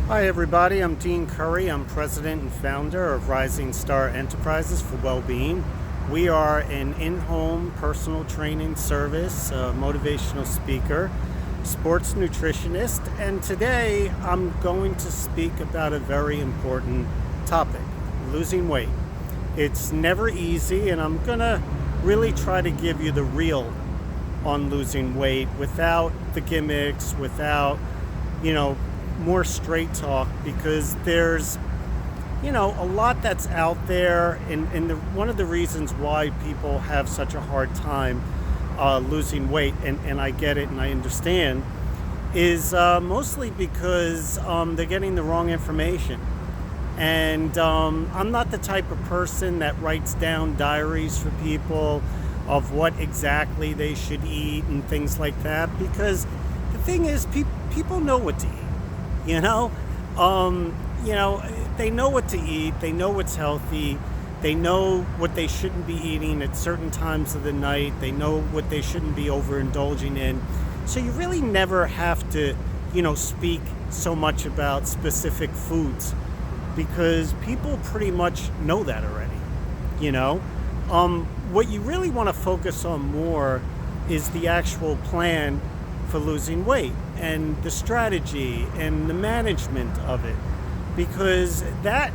Hi everybody, I'm Dean Curry. I'm president and founder of Rising Star Enterprises for Wellbeing. We are an in-home personal training service, motivational speaker, sports nutritionist, and today I'm going to speak about a very important topic, losing weight. It's never easy, and I'm gonna really try to give you the real on losing weight without the gimmicks, without, you know, more straight talk, because there's a lot that's out there, and one of the reasons why people have such a hard time losing weight, and I get it and I understand, is mostly because they're getting the wrong information. And I'm not the type of person that writes down diaries for people of what exactly they should eat and things like that, because the thing is, people know what to eat. You know, they know what to eat. They know what's healthy. They know what they shouldn't be eating at certain times of the night. They know what they shouldn't be overindulging in. So you really never have to, speak so much about specific foods, because people pretty much know that already. You know, what you really want to focus on more is the actual plan for losing weight and the strategy and the management of it, because that,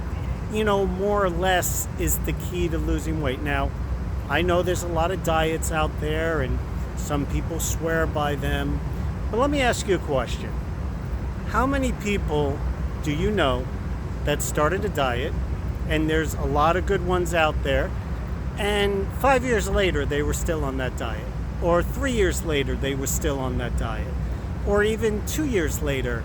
more or less is the key to losing weight. Now, I know there's a lot of diets out there and some people swear by them, but let me ask you a question. How many people do you know that started a diet, and there's a lot of good ones out there, and 5 years later they were still on that diet? Or 3 years later, they were still on that diet. Or even 2 years later,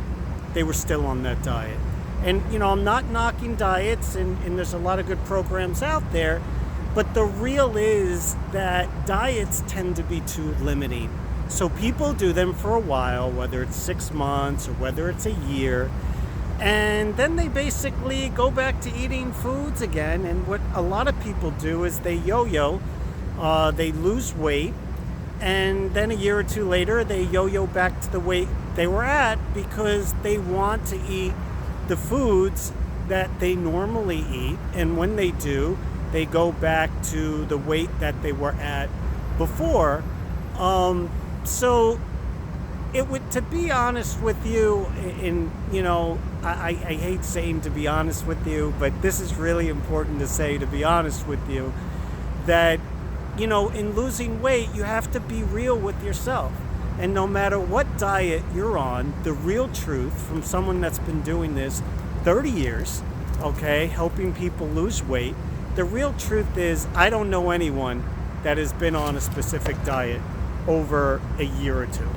they were still on that diet. And, I'm not knocking diets, and there's a lot of good programs out there, but the real is that diets tend to be too limiting. So people do them for a while, whether it's 6 months or whether it's a year, and then they basically go back to eating foods again. And what a lot of people do is they yo-yo, they lose weight, and then a year or two later, they yo-yo back to the weight they were at, because they want to eat the foods that they normally eat. And when they do, they go back to the weight that they were at before. So it would, to be honest with you, I hate saying to be honest with you, but this is really important to say, to be honest with you, that in losing weight, you have to be real with yourself. And no matter what diet you're on, the real truth from someone that's been doing this 30 years, okay, helping people lose weight, the real truth is, I don't know anyone that has been on a specific diet over a year or two,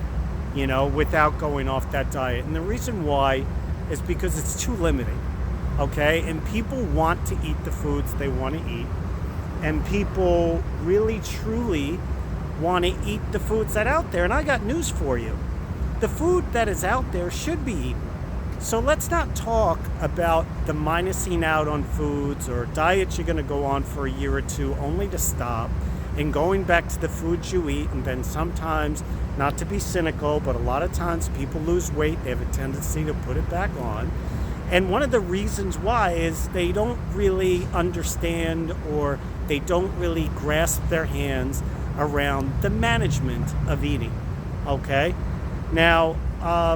without going off that diet. And the reason why is because it's too limiting, okay? And people want to eat the foods they want to eat. And people really, truly want to eat the foods that are out there. And I got news for you. The food that is out there should be eaten. So let's not talk about the minusing out on foods or diets you're going to go on for a year or two only to stop, and going back to the foods you eat. And then sometimes, not to be cynical, but a lot of times people lose weight. They have a tendency to put it back on. And one of the reasons why is they don't really understand, or they don't really grasp their hands around the management of eating, okay? Now,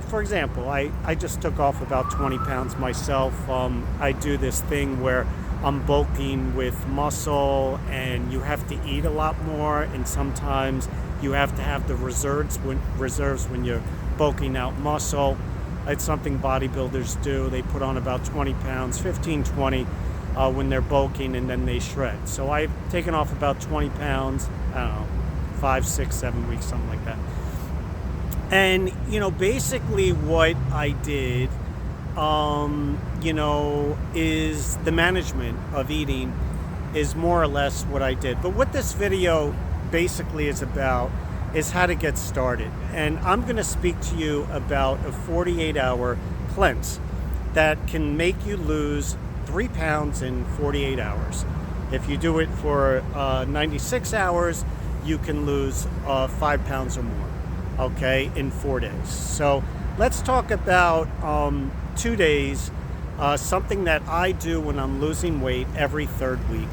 for example, I just took off about 20 pounds myself. I do this thing where I'm bulking with muscle, and you have to eat a lot more, and sometimes you have to have the reserves when you're bulking out muscle. It's something bodybuilders do. They put on about 20 pounds, 15, 20 when they're bulking, and then they shred. So I've taken off about 20 pounds, I don't know, 5, 6, 7 weeks, something like that. And, basically what I did, is the management of eating is more or less what I did. But what this video basically is about is how to get started. And I'm going to speak to you about a 48-hour cleanse that can make you lose 3 pounds in 48 hours. If you do it for 96 hours, you can lose 5 pounds or more, okay, in 4 days. So let's talk about 2 days, something that I do when I'm losing weight every third week.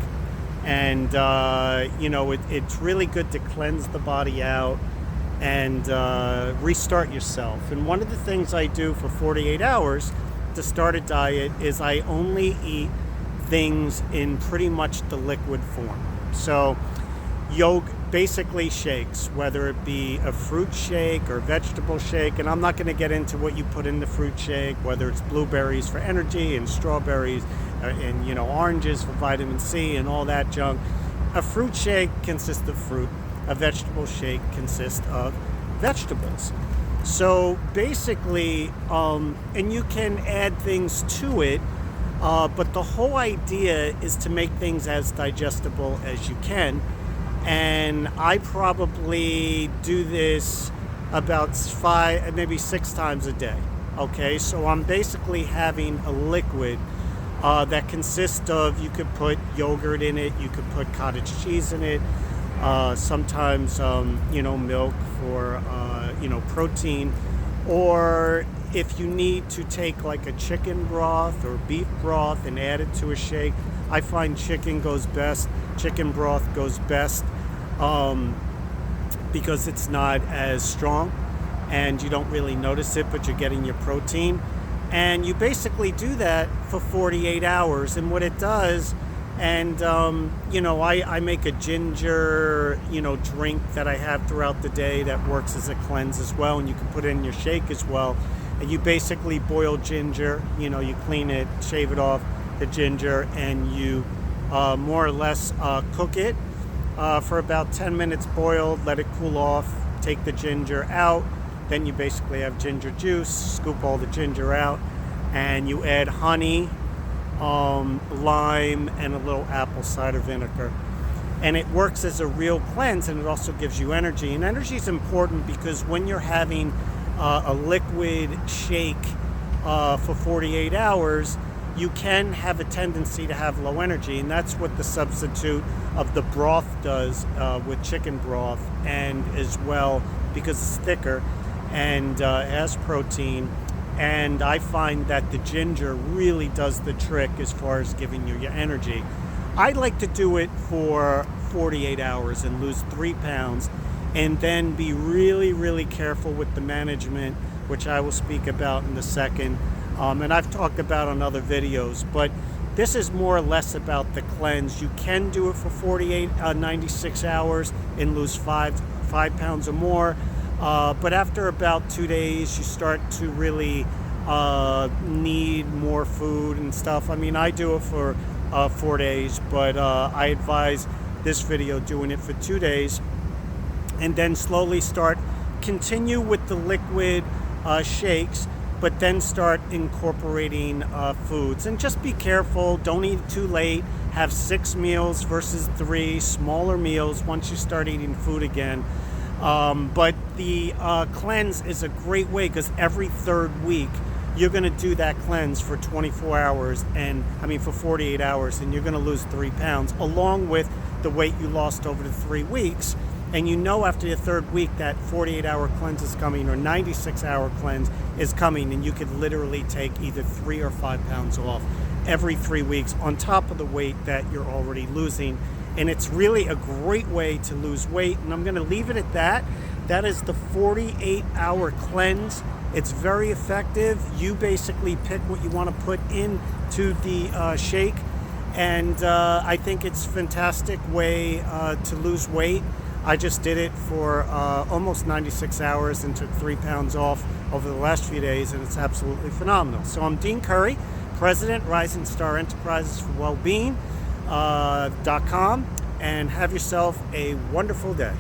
And, it's really good to cleanse the body out and restart yourself. And one of the things I do for 48 hours to start a diet is I only eat things in pretty much the liquid form. So basically shakes, whether it be a fruit shake or vegetable shake. And I'm not going to get into what you put in the fruit shake, whether it's blueberries for energy and strawberries and oranges for vitamin C and all that junk. A fruit shake consists of fruit. A vegetable shake consists of vegetables. So basically, and you can add things to it, but the whole idea is to make things as digestible as you can. And I probably do this about 5, maybe 6 times a day. Okay, so I'm basically having a liquid that consists of, you could put yogurt in it, you could put cottage cheese in it, sometimes milk for protein, or if you need to take like a chicken broth or beef broth and add it to a shake. I find chicken broth goes best because it's not as strong and you don't really notice it, but you're getting your protein. And you basically do that for 48 hours. And what it does, and I make a ginger drink that I have throughout the day that works as a cleanse as well, and you can put it in your shake as well. And you basically boil ginger, you clean it, shave it off the ginger, and you more or less cook it for about 10 minutes boiled, let it cool off, take the ginger out. Then you basically have ginger juice, scoop all the ginger out, and you add honey, lime, and a little apple cider vinegar. And it works as a real cleanse, and it also gives you energy. And energy is important because when you're having a liquid shake for 48 hours, you can have a tendency to have low energy. And that's what the substitute of the broth does with chicken broth, and as well because it's thicker and has protein. And I find that the ginger really does the trick as far as giving you your energy. I like to do it for 48 hours and lose 3 pounds, and then be really, really careful with the management, which I will speak about in a second. And I've talked about on other videos, but this is more or less about the cleanse. You can do it for 96 hours and lose 5 pounds or more. But after about 2 days, you start to really need more food and stuff. I mean, I do it for 4 days, but I advise this video doing it for 2 days, and then slowly continue with the liquid shakes, but then start incorporating foods. And just be careful, don't eat too late. Have 6 meals versus 3, smaller meals once you start eating food again. But the cleanse is a great way, because every third week you're going to do that cleanse for 24 hours, for 48 hours, and you're going to lose 3 pounds along with the weight you lost over the 3 weeks. And after your third week that 48-hour cleanse is coming, or 96-hour cleanse is coming, and you could literally take either 3 or 5 pounds off every 3 weeks on top of the weight that you're already losing. And it's really a great way to lose weight. And I'm going to leave it at that. That is the 48-hour cleanse. It's very effective. You basically pick what you want to put into the shake. And I think it's a fantastic way to lose weight. I just did it for almost 96 hours and took 3 pounds off over the last few days, and it's absolutely phenomenal. So I'm Dean Curry, President, Rising Star Enterprises for Wellbeing.com, and have yourself a wonderful day.